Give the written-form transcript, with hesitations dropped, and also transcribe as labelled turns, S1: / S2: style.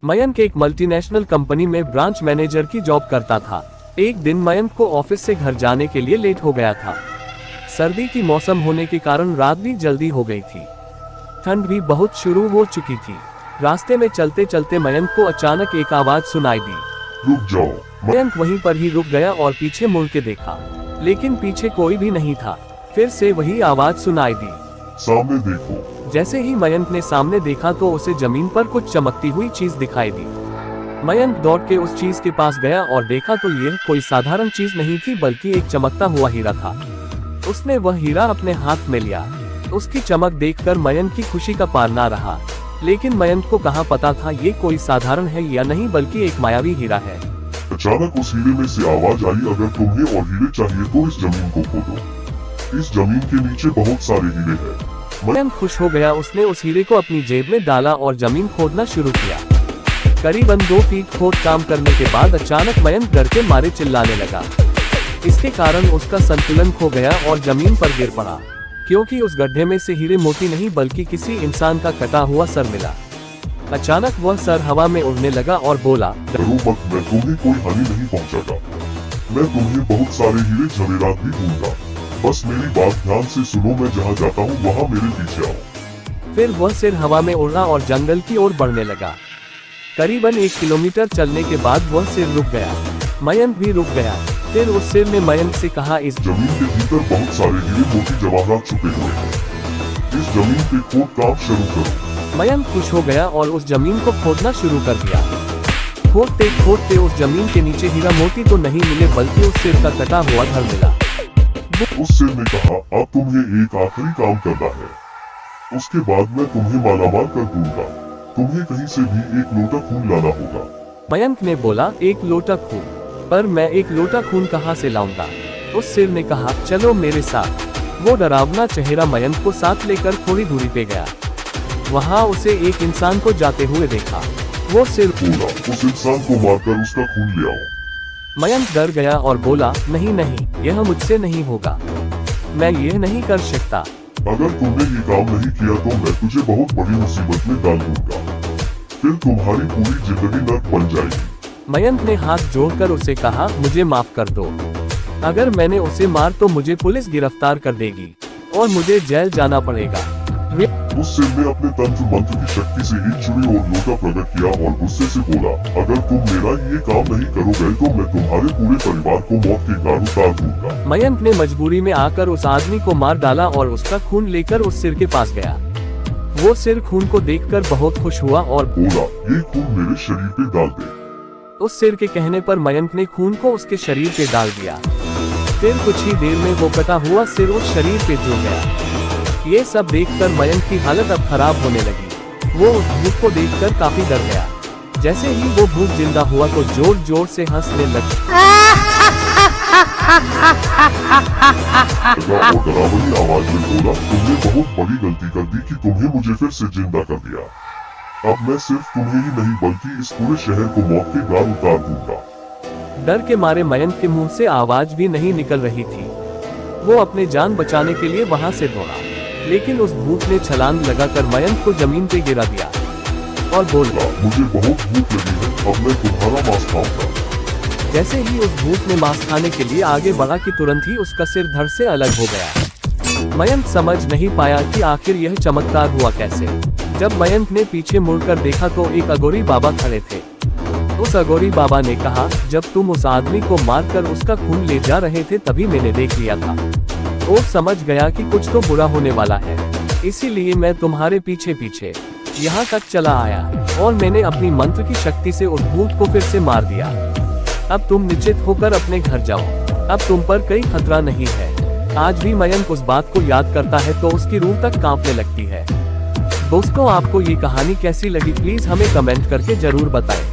S1: मयंक एक multinational company में branch manager की जॉब करता था। एक दिन मयंक को ऑफिस से घर जाने के लिए लेट हो गया था। सर्दी की मौसम होने के कारण रात भी जल्दी हो गई थी। ठंड भी बहुत शुरू हो चुकी थी। रास्ते में चलते चलते मयंक को अचानक एक आवाज सुनाई दी,
S2: रुक जाओ।
S1: मयंक वहीं पर ही रुक गया और पीछे मुड़ के देखा, लेकिन पीछे कोई भी नहीं था। फिर से वही आवाज सुनाई दी,
S2: सामने देखो।
S1: जैसे ही मयंक ने सामने देखा तो उसे जमीन पर कुछ चमकती हुई चीज दिखाई दी। मयंक दौड़ के उस चीज के पास गया और देखा तो यह कोई साधारण चीज नहीं थी बल्कि एक चमकता हुआ हीरा था। उसने वह हीरा अपने हाथ में लिया। उसकी चमक देखकर मयंक की खुशी का पार ना रहा, लेकिन मयंक को कहाँ पता था ये कोई साधारण है या नहीं बल्कि एक मायावी हीरा है।
S2: अचानक उस हीरे में से आवाज आई, अगर तुम्हें और हीरे चाहिए तो इस जमीन को खोदो। इस जमीन के नीचे बहुत सारे हीरे हैं।
S1: मयंक खुश हो गया। उसने उस हीरे को अपनी जेब में डाला और जमीन खोदना शुरू किया। करीबन 2 फीट खोद काम करने के बाद अचानक मयंक डर के मारे चिल्लाने लगा। इसके कारण उसका संतुलन खो गया और जमीन पर गिर पड़ा, क्योंकि उस गड्ढे में से हीरे मोती नहीं बल्कि किसी इंसान का कटा हुआ सर मिला। अचानक वह सर हवा में उड़ने लगा और बोला,
S2: डरो मत, मैं तुम्हें कोई हानि नहीं पहुंचाता। मैं तुम्हें बहुत सारे हीरे जवेरात भी दूंगा। बस मेरी बात ध्यान से सुनो, मैं जहाँ जाता हूँ वहाँ मेरे पीछे आओ।
S1: फिर वह सिर हवा में उड़ा और जंगल की ओर बढ़ने लगा। करीबन 1 किलोमीटर चलने के बाद वह सिर रुक गया। मयंक भी रुक गया। फिर उस सिर ने मयंक से कहा, इस
S2: जमीन के भीतर बहुत सारे हीरे मोती जवाहरात छुपे हुए हैं। इस जमीन पे खोद काम शुरू करो।
S1: मयंक खुश हो गया और उस जमीन को खोदना शुरू कर दिया। खोदते खोदते उस जमीन के नीचे हीरा मोती तो नहीं मिले बल्कि उस सिर का कटा हुआ धड़ मिला।
S2: उस सिर ने कहा, अब तुम्हें एक आखिरी काम करना है। उसके बाद मैं तुम्हें मालामाल कर दूंगा। तुम्हें कहीं से भी 1 लोटा खून लाना होगा।
S1: मयंक ने बोला, 1 लोटा खून? पर मैं 1 लोटा खून कहाँ से लाऊंगा? उस सिर ने कहा, चलो मेरे साथ। वो डरावना चेहरा मयंक को साथ लेकर थोड़ी दूरी पे गया। वहाँ उसे एक इंसान को जाते हुए देखा। वो सिर
S2: बोला, उस इंसान को मारकर उसका खून ले आओ।
S1: मयंक डर गया और बोला, नहीं नहीं, यह मुझसे नहीं होगा। मैं यह नहीं कर सकता।
S2: अगर तुमने ये काम नहीं किया तो मैं तुझे बहुत बड़ी मुसीबत में डाल दूंगा। फिर तुम्हारी पूरी जिंदगी नर्क बन जाएगी।
S1: मयंक ने हाथ जोड़कर उसे कहा, मुझे माफ कर दो। अगर मैंने उसे मार तो मुझे पुलिस गिरफ्तार कर देगी और मुझे जेल जाना पड़ेगा।
S2: उस सिर ने अपने तंत्र मंत्र की शक्ति से एक छुरी और लोटा प्रकट किया और गुस्से से बोला, अगर तुम मेरा ये काम नहीं करोगे तो मैं तुम्हारे पूरे परिवार को मौत के घाट उतार दूंगा।
S1: मयंक ने मजबूरी में आकर उस आदमी को मार डाला और उसका खून लेकर उस सिर के पास गया। वो सिर खून को देखकर बहुत खुश हुआ और
S2: बोला, ये खून मेरे शरीर पे डाल दे।
S1: उस सिर के कहने पर मयंक ने खून को उसके शरीर पे डाल दिया। फिर कुछ ही देर में वो कटा हुआ सिर उस शरीर पे जुड़ गया। ये सब देखकर मयंक की हालत अब खराब होने लगी। वो उस भूत को देखकर काफी डर गया। जैसे ही वो भूत जिंदा हुआ तो जोर जोर से हंसने लगा
S2: और डरावनी आवाज में बोला, तुमने बहुत बड़ी गलती कर दी कि तुम्हें मुझे फिर से जिंदा कर दिया। अब मैं सिर्फ तुम्हें ही नहीं बल्कि इस पूरे शहर को मौत के घाट उतार दूंगा।
S1: डर के मारे मयंक के मुंह से आवाज भी नहीं निकल रही थी। वो अपने जान बचाने के लिए वहां से दौड़ा, लेकिन उस भूत ने छलांग लगाकर मयंक को जमीन पे गिरा दिया और बोला, मुझे बहुत भूख लगी है, अब मैं तुम्हारा मांस खाऊंगा। जैसे ही उस भूत ने मांस खाने के लिए आगे बढ़ा कि तुरंत ही उसका सिर धड़ से अलग हो गया। मयंक समझ नहीं पाया कि आखिर यह चमत्कार हुआ कैसे। जब मयंक ने पीछे मुड़कर देखा तो एक अघोरी बाबा खड़े थे। उस अघोरी बाबा ने कहा, जब तुम उस आदमी को मारकर उसका खून ले जा रहे थे तभी मैंने देख लिया था। वो समझ गया कि कुछ तो बुरा होने वाला है, इसीलिए मैं तुम्हारे पीछे पीछे यहाँ तक चला आया और मैंने अपनी मंत्र की शक्ति से उस भूत को फिर से मार दिया। अब तुम निश्चित होकर अपने घर जाओ। अब तुम पर कोई खतरा नहीं है। आज भी मयंक उस बात को याद करता है तो उसकी रूह तक कांपने लगती है। दोस्तों, आपको ये कहानी कैसी लगी प्लीज हमें कमेंट करके जरूर बताएं।